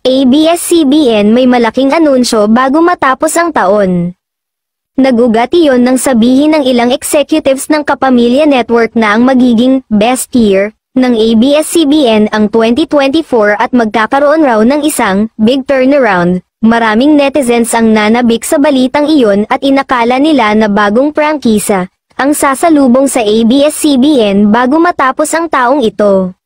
ABS-CBN may malaking anunsyo bago matapos ang taon. Nagugat iyon nang sabihin ng ilang executives ng Kapamilya Network na ang magiging best year ng ABS-CBN ang 2024 at magkakaroon raw ng isang big turnaround. Maraming netizens ang nanabik sa balitang iyon at inakala nila na bagong prangkisa ang sasalubong sa ABS-CBN bago matapos ang taong ito.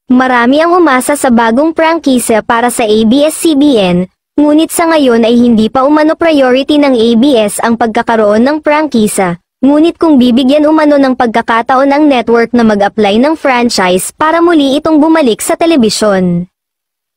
Marami ang umasa sa bagong prangkisa para sa ABS-CBN, ngunit sa ngayon ay hindi pa umano priority ng ABS ang pagkakaroon ng prangkisa. Ngunit kung bibigyan umano ng pagkakataon ang network na mag-apply ng franchise para muli itong bumalik sa telebisyon.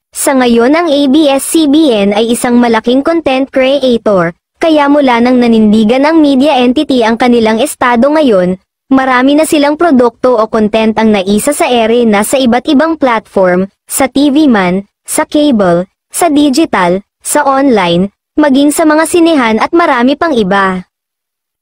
Sa ngayon ang ABS-CBN ay isang malaking content creator, kaya mula nang nanindigan ang media entity ang kanilang estado ngayon, marami na silang produkto o content ang naisa sa ere na sa iba't ibang platform, sa TV man, sa cable, sa digital, sa online, maging sa mga sinehan at marami pang iba.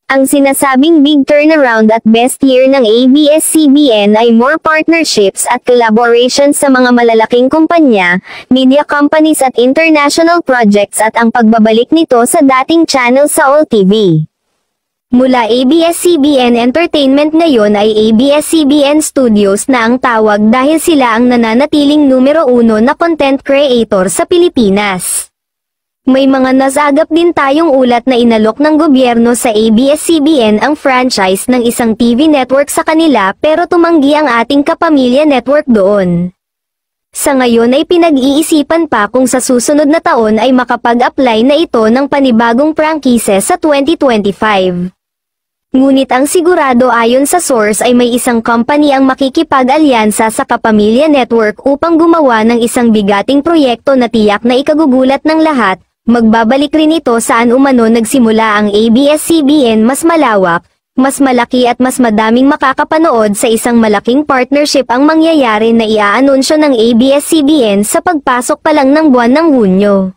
Ang sinasabing big turnaround at best year ng ABS-CBN ay more partnerships at collaborations sa mga malalaking kumpanya, media companies at international projects at ang pagbabalik nito sa dating channel sa All TV. Mula ABS-CBN Entertainment ngayon ay ABS-CBN Studios na ang tawag dahil sila ang nananatiling numero 1 na content creator sa Pilipinas. May mga nasagap din tayong ulat na inalok ng gobyerno sa ABS-CBN ang franchise ng isang TV network sa kanila pero tumanggi ang ating Kapamilya Network doon. Sa ngayon ay pinag-iisipan pa kung sa susunod na taon ay makapag-apply na ito ng panibagong prangkise sa 2025. Ngunit ang sigurado ayon sa source ay may isang company ang makikipag-alyansa sa Kapamilya Network upang gumawa ng isang bigating proyekto na tiyak na ikagugulat ng lahat. Magbabalik rin ito saan umano nagsimula ang ABS-CBN, mas malawak, mas malaki at mas madaming makakapanood sa isang malaking partnership ang mangyayari na iaanunsyo ng ABS-CBN sa pagpasok pa lang ng buwan ng Hunyo.